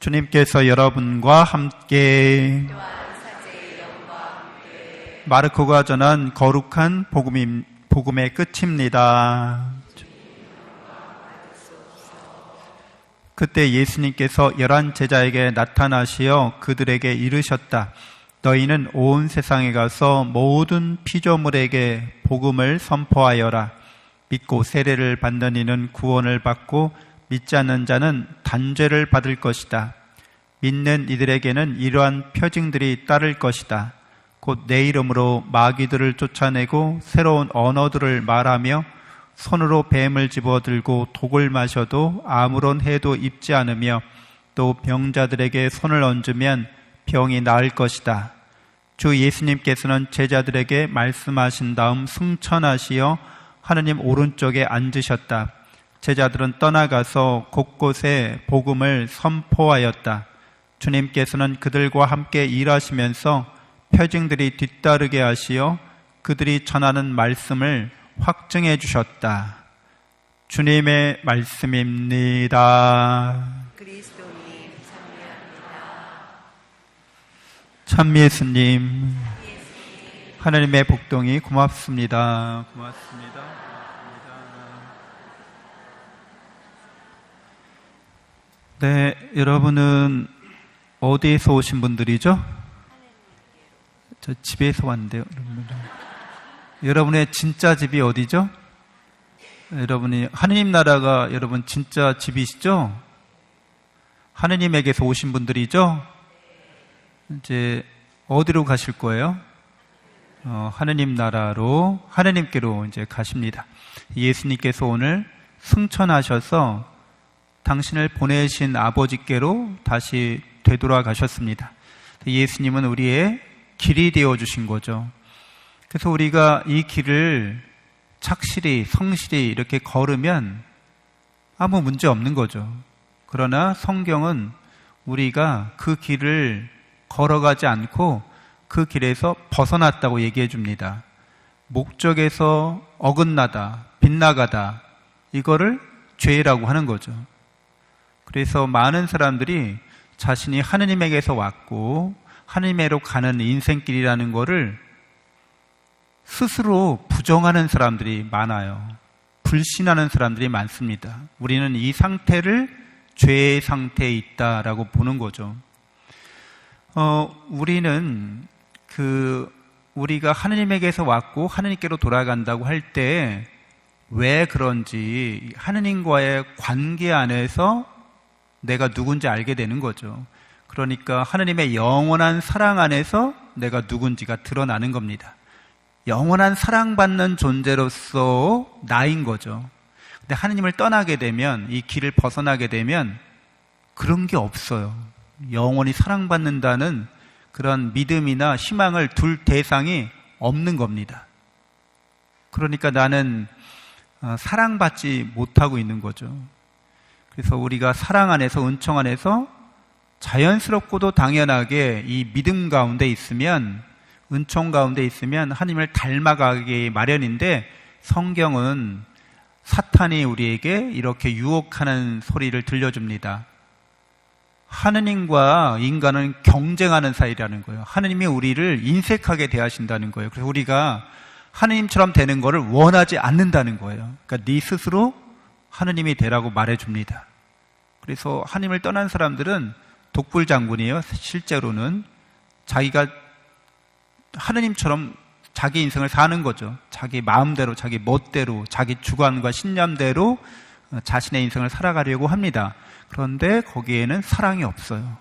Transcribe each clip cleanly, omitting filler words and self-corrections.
주님께서 여러분과 함께 마르코가 전한 거룩한 복음의 끝입니다. 그때 예수님께서 11 제자에게 나타나시어 그들에게 이르셨다. 너희는 온 세상에 가서 모든 피조물에게 복음을 선포하여라. 믿고 세례를 받는 이는 구원을 받고 믿지 않는 자는 단죄를 받을 것이다. 믿는 이들에게는 이러한 표징들이 따를 것이다. 곧 내 이름으로 마귀들을 쫓아내고 새로운 언어들을 말하며 손으로 뱀을 집어들고 독을 마셔도 아무런 해도 입지 않으며 또 병자들에게 손을 얹으면 병이 나을 것이다. 주 예수님께서는 제자들에게 말씀하신 다음 승천하시어 하느님 오른쪽에 앉으셨다. 제자들은 떠나가서 곳곳에 복음을 선포하였다. 주님께서는 그들과 함께 일하시면서 표징들이 뒤따르게 하시어 그들이 전하는 말씀을 확증해 주셨다. 주님의 말씀입니다. 그리스도님 참여합니다. 참 예수님, 하나님의 복동이 고맙습니다. 고맙습니다. 네, 여러분은 어디에서 오신 분들이죠? 저 집에서 왔는데요. 여러분의 진짜 집이 어디죠? 여러분이 하느님 나라가 여러분 진짜 집이시죠? 하느님에게서 오신 분들이죠? 이제 어디로 가실 거예요? 하느님 나라로, 하느님께로 이제 가십니다. 예수님께서 오늘 승천하셔서 당신을 보내신 아버지께로 다시 되돌아가셨습니다. 예수님은 우리의 길이 되어주신 거죠. 그래서 우리가 이 길을 착실히, 성실히 이렇게 걸으면 아무 문제 없는 거죠. 그러나 성경은 우리가 그 길을 걸어가지 않고 그 길에서 벗어났다고 얘기해 줍니다. 목적에서 어긋나다, 빗나가다, 이거를 죄라고 하는 거죠. 그래서 많은 사람들이 자신이 하느님에게서 왔고 하느님으로 가는 인생길이라는 거를 스스로 부정하는 사람들이 많아요. 불신하는 사람들이 많습니다. 우리는 이 상태를 죄의 상태에 있다라고 보는 거죠. 우리는 우리가 하느님에게서 왔고 하느님께로 돌아간다고 할 때 왜 그런지 하느님과의 관계 안에서 내가 누군지 알게 되는 거죠. 그러니까 하느님의 영원한 사랑 안에서 내가 누군지가 드러나는 겁니다. 영원한 사랑받는 존재로서 나인 거죠. 근데 하느님을 떠나게 되면, 이 길을 벗어나게 되면 그런 게 없어요. 영원히 사랑받는다는 그런 믿음이나 희망을 둘 대상이 없는 겁니다. 그러니까 나는 사랑받지 못하고 있는 거죠. 그래서 우리가 사랑 안에서, 은총 안에서 자연스럽고도 당연하게 이 믿음 가운데 있으면, 은총 가운데 있으면 하나님을 닮아가기 마련인데, 성경은 사탄이 우리에게 이렇게 유혹하는 소리를 들려줍니다. 하느님과 인간은 경쟁하는 사이라는 거예요. 하느님이 우리를 인색하게 대하신다는 거예요. 그래서 우리가 하느님처럼 되는 것을 원하지 않는다는 거예요. 그러니까 네 스스로 하느님이 되라고 말해줍니다. 그래서 하느님을 떠난 사람들은 독불장군이에요. 실제로는 자기가 하느님처럼 자기 인생을 사는 거죠. 자기 마음대로, 자기 멋대로, 자기 주관과 신념대로 자신의 인생을 살아가려고 합니다. 그런데 거기에는 사랑이 없어요.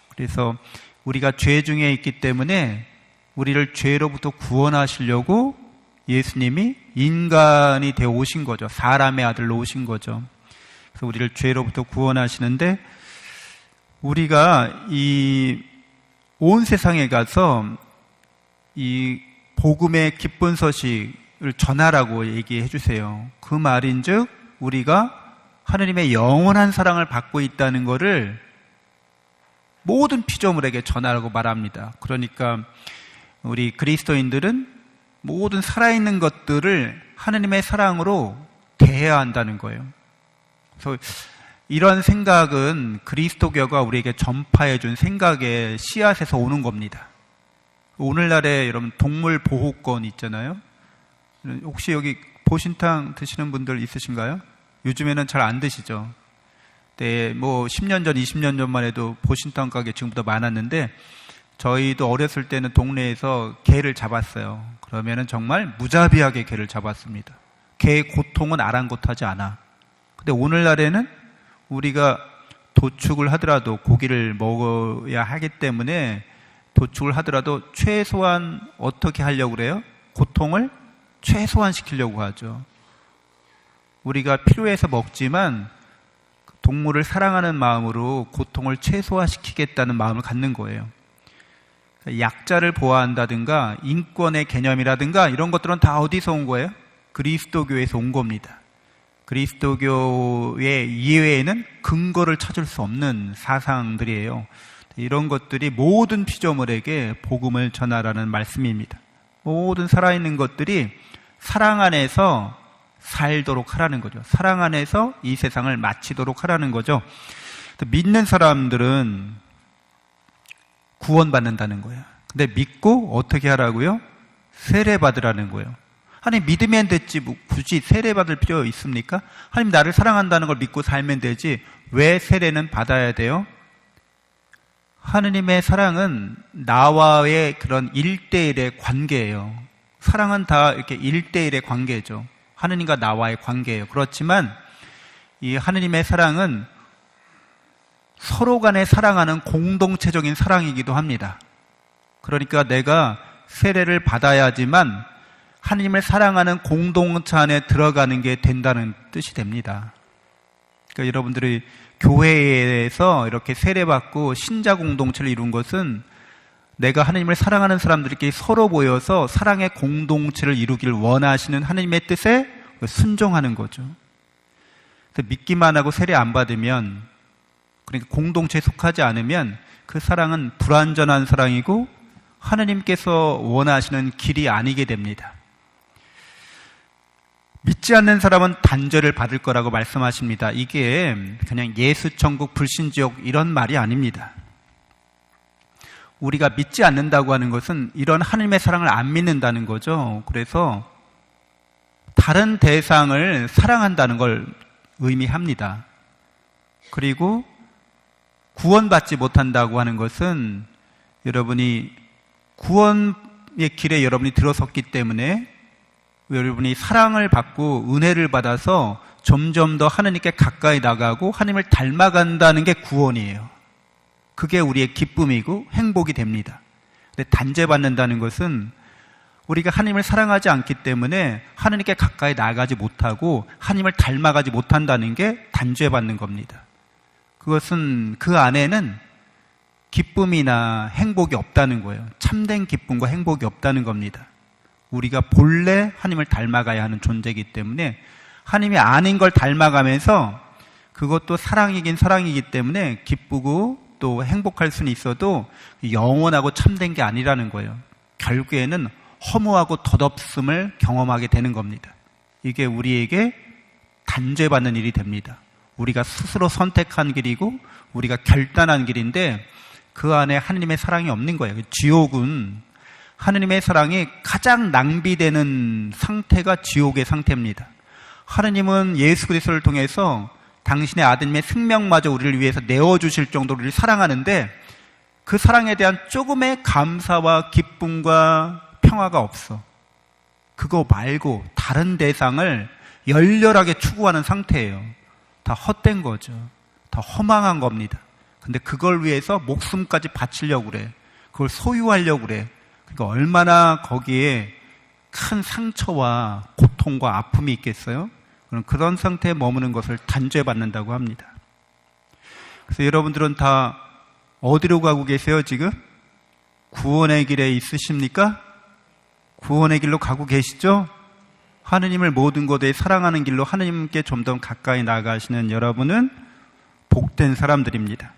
그래서 우리가 죄 중에 있기 때문에 우리를 죄로부터 구원하시려고 예수님이 인간이 되어 오신 거죠. 사람의 아들로 오신 거죠. 그래서 우리를 죄로부터 구원하시는데, 우리가 이 온 세상에 가서 이 복음의 기쁜 소식을 전하라고 얘기해 주세요. 그 말인즉 우리가 하느님의 영원한 사랑을 받고 있다는 것을 모든 피조물에게 전하라고 말합니다. 그러니까 우리 그리스도인들은 모든 살아있는 것들을 하느님의 사랑으로 대해야 한다는 거예요. 그래서 이런 생각은 그리스도교가 우리에게 전파해 준 생각의 씨앗에서 오는 겁니다. 오늘날에 여러분 동물 보호권 있잖아요. 혹시 여기 보신탕 드시는 분들 있으신가요? 요즘에는 잘 안 드시죠. 네, 뭐 10년 전, 20년 전만 해도 보신탕 가게 지금보다 많았는데 저희도 어렸을 때는 동네에서 개를 잡았어요. 그러면은 정말 무자비하게 개를 잡았습니다. 개의 고통은 아랑곳하지 않아. 근데 오늘날에는 우리가 도축을 하더라도 고기를 먹어야 하기 때문에 도축을 하더라도 최소한 어떻게 하려고 그래요? 고통을 최소한 시키려고 하죠. 우리가 필요해서 먹지만 동물을 사랑하는 마음으로 고통을 최소화시키겠다는 마음을 갖는 거예요. 약자를 보호한다든가 인권의 개념이라든가 이런 것들은 다 어디서 온 거예요? 그리스도교에서 온 겁니다. 그리스도교의 이외에는 근거를 찾을 수 없는 사상들이에요. 이런 것들이 모든 피조물에게 복음을 전하라는 말씀입니다. 모든 살아있는 것들이 사랑 안에서 살도록 하라는 거죠. 사랑 안에서 이 세상을 마치도록 하라는 거죠. 믿는 사람들은 구원받는다는 거예요. 근데 믿고 어떻게 하라고요? 세례받으라는 거예요. 아니 믿으면 됐지 뭐 굳이 세례받을 필요 있습니까? 하나님 나를 사랑한다는 걸 믿고 살면 되지 왜 세례는 받아야 돼요? 하느님의 사랑은 나와의 그런 1대1의 관계예요. 사랑은 다 이렇게 1대1의 관계죠. 하느님과 나와의 관계예요. 그렇지만 이 하느님의 사랑은 서로 간에 사랑하는 공동체적인 사랑이기도 합니다. 그러니까 내가 세례를 받아야지만 하느님을 사랑하는 공동체 안에 들어가는 게 된다는 뜻이 됩니다. 그러니까 여러분들이 교회에서 이렇게 세례받고 신자 공동체를 이룬 것은 내가 하느님을 사랑하는 사람들끼리 서로 모여서 사랑의 공동체를 이루기를 원하시는 하느님의 뜻에 순종하는 거죠. 믿기만 하고 세례 안 받으면, 그러니까 공동체에 속하지 않으면 그 사랑은 불완전한 사랑이고 하느님께서 원하시는 길이 아니게 됩니다. 믿지 않는 사람은 단죄를 받을 거라고 말씀하십니다. 이게 그냥 예수천국 불신지옥 이런 말이 아닙니다. 우리가 믿지 않는다고 하는 것은 이런 하느님의 사랑을 안 믿는다는 거죠. 그래서 다른 대상을 사랑한다는 걸 의미합니다. 그리고 구원받지 못한다고 하는 것은 여러분이 구원의 길에 여러분이 들어섰기 때문에 여러분이 사랑을 받고 은혜를 받아서 점점 더 하느님께 가까이 나가고 하느님을 닮아간다는 게 구원이에요. 그게 우리의 기쁨이고 행복이 됩니다. 근데 단죄받는다는 것은 우리가 하나님을 사랑하지 않기 때문에 하느님께 가까이 나가지 못하고 하나님을 닮아가지 못한다는 게 단죄받는 겁니다. 그것은 그 안에는 기쁨이나 행복이 없다는 거예요. 참된 기쁨과 행복이 없다는 겁니다. 우리가 본래 하나님을 닮아가야 하는 존재이기 때문에 하나님이 아닌 걸 닮아가면서 그것도 사랑이긴 사랑이기 때문에 기쁘고 또 행복할 수는 있어도 영원하고 참된 게 아니라는 거예요. 결국에는 허무하고 덧없음을 경험하게 되는 겁니다. 이게 우리에게 단죄받는 일이 됩니다. 우리가 스스로 선택한 길이고 우리가 결단한 길인데 그 안에 하느님의 사랑이 없는 거예요. 지옥은 하느님의 사랑이 가장 낭비되는 상태가 지옥의 상태입니다. 하느님은 예수 그리스도를 통해서 당신의 아들님의 생명마저 우리를 위해서 내어주실 정도로 우리를 사랑하는데 그 사랑에 대한 조금의 감사와 기쁨과 평화가 없어. 그거 말고 다른 대상을 열렬하게 추구하는 상태예요. 다 헛된 거죠. 다 허망한 겁니다. 근데 그걸 위해서 목숨까지 바치려고 그래. 그걸 소유하려고 그래. 그러니까 얼마나 거기에 큰 상처와 고통과 아픔이 있겠어요? 그런 상태에 머무는 것을 단죄받는다고 합니다. 그래서 여러분들은 다 어디로 가고 계세요, 지금? 구원의 길에 있으십니까? 구원의 길로 가고 계시죠? 하느님을 모든 것에 사랑하는 길로 하느님께 좀 더 가까이 나가시는 여러분은 복된 사람들입니다.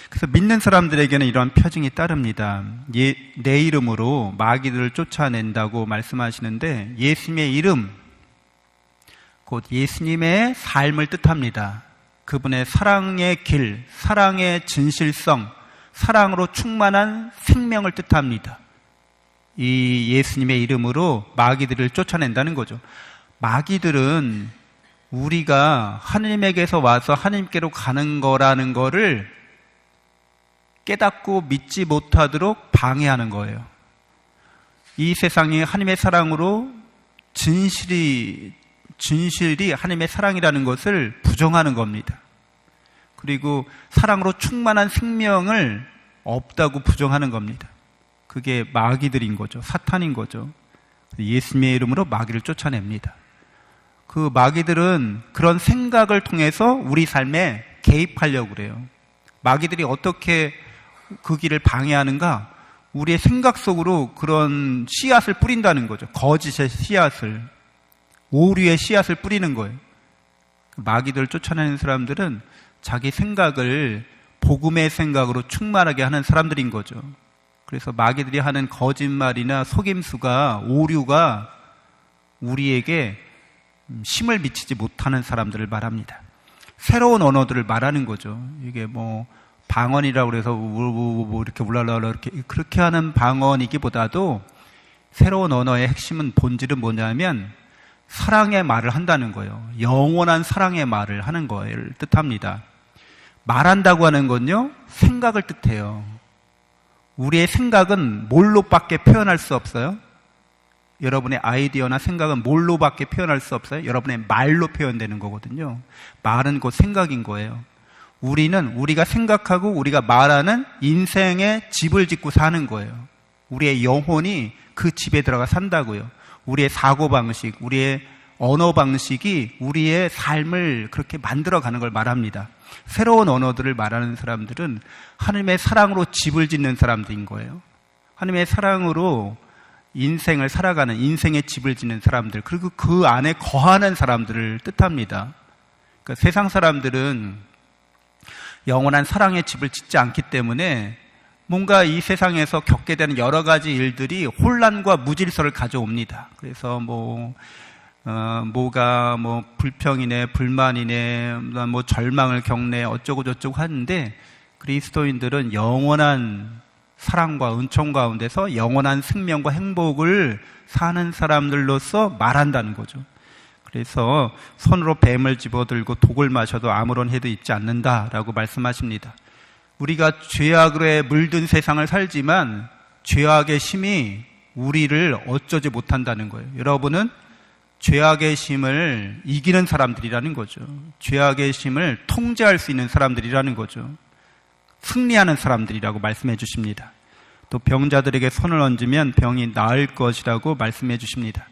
그래서 믿는 사람들에게는 이러한 표징이 따릅니다. 내 이름으로 마귀들을 쫓아낸다고 말씀하시는데 예수님의 이름, 곧 예수님의 삶을 뜻합니다. 그분의 사랑의 길, 사랑의 진실성, 사랑으로 충만한 생명을 뜻합니다. 이 예수님의 이름으로 마귀들을 쫓아낸다는 거죠. 마귀들은 우리가 하나님에게서 와서 하나님께로 가는 거라는 거를 깨닫고 믿지 못하도록 방해하는 거예요. 이 세상이 하나님의 사랑으로 진실이 하나님의 사랑이라는 것을 부정하는 겁니다. 그리고 사랑으로 충만한 생명을 없다고 부정하는 겁니다. 그게 마귀들인 거죠. 사탄인 거죠. 예수님의 이름으로 마귀를 쫓아냅니다. 그 마귀들은 그런 생각을 통해서 우리 삶에 개입하려고 그래요. 마귀들이 어떻게 그 길을 방해하는가? 우리의 생각 속으로 그런 씨앗을 뿌린다는 거죠. 거짓의 씨앗을, 오류의 씨앗을 뿌리는 거예요. 마귀들 쫓아내는 사람들은 자기 생각을 복음의 생각으로 충만하게 하는 사람들인 거죠. 그래서 마귀들이 하는 거짓말이나 속임수가, 오류가 우리에게 힘을 미치지 못하는 사람들을 말합니다. 새로운 언어들을 말하는 거죠. 이게 뭐 방언이라고 그래서 뭐 이렇게 울랄라 이렇게 그렇게 하는 방언이기보다도 새로운 언어의 핵심은, 본질은 뭐냐면 사랑의 말을 한다는 거예요. 영원한 사랑의 말을 하는 거를 뜻합니다. 말한다고 하는 건요, 생각을 뜻해요. 우리의 생각은 뭘로밖에 표현할 수 없어요? 여러분의 아이디어나 생각은 뭘로밖에 표현할 수 없어요? 여러분의 말로 표현되는 거거든요. 말은 곧 생각인 거예요. 우리는 우리가 생각하고 우리가 말하는 인생의 집을 짓고 사는 거예요. 우리의 영혼이 그 집에 들어가 산다고요. 우리의 사고방식, 우리의 언어방식이 우리의 삶을 그렇게 만들어가는 걸 말합니다. 새로운 언어들을 말하는 사람들은 하나님의 사랑으로 집을 짓는 사람들인 거예요. 하나님의 사랑으로 인생을 살아가는, 인생의 집을 짓는 사람들, 그리고 그 안에 거하는 사람들을 뜻합니다. 그러니까 세상 사람들은 영원한 사랑의 집을 짓지 않기 때문에 뭔가 이 세상에서 겪게 되는 여러 가지 일들이 혼란과 무질서를 가져옵니다. 그래서 뭐가 불평이네, 불만이네, 뭐 절망을 겪네, 어쩌고 저쩌고 하는데, 그리스도인들은 영원한 사랑과 은총 가운데서 영원한 생명과 행복을 사는 사람들로서 말한다는 거죠. 그래서 손으로 뱀을 집어들고 독을 마셔도 아무런 해도 있지 않는다라고 말씀하십니다. 우리가 죄악에 물든 세상을 살지만 죄악의 힘이 우리를 어쩌지 못한다는 거예요. 여러분은 죄악의 힘을 이기는 사람들이라는 거죠. 죄악의 힘을 통제할 수 있는 사람들이라는 거죠. 승리하는 사람들이라고 말씀해 주십니다. 또 병자들에게 손을 얹으면 병이 나을 것이라고 말씀해 주십니다.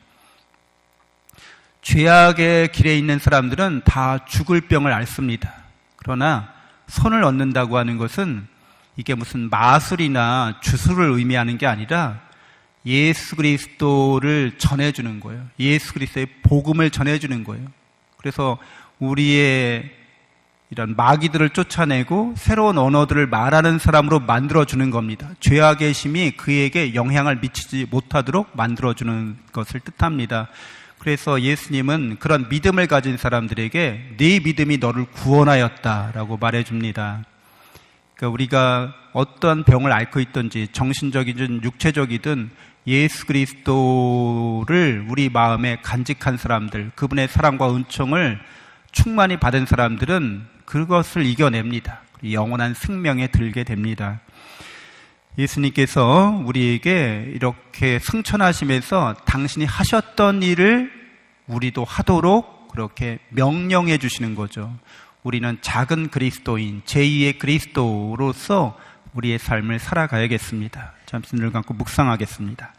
죄악의 길에 있는 사람들은 다 죽을 병을 앓습니다. 그러나 손을 얹는다고 하는 것은 이게 무슨 마술이나 주술을 의미하는 게 아니라 예수 그리스도를 전해주는 거예요. 예수 그리스도의 복음을 전해주는 거예요. 그래서 우리의 이런 마귀들을 쫓아내고 새로운 언어들을 말하는 사람으로 만들어주는 겁니다. 죄악의 힘이 그에게 영향을 미치지 못하도록 만들어주는 것을 뜻합니다. 그래서 예수님은 그런 믿음을 가진 사람들에게 네 믿음이 너를 구원하였다라고 말해줍니다. 그러니까 우리가 어떤 병을 앓고 있든지 정신적이든 육체적이든 예수 그리스도를 우리 마음에 간직한 사람들, 그분의 사랑과 은총을 충만히 받은 사람들은 그것을 이겨냅니다. 영원한 생명에 들게 됩니다. 예수님께서 우리에게 이렇게 승천하시면서 당신이 하셨던 일을 우리도 하도록 그렇게 명령해 주시는 거죠. 우리는 작은 그리스도인, 제2의 그리스도로서 우리의 삶을 살아가야겠습니다. 잠시 눈을 감고 묵상하겠습니다.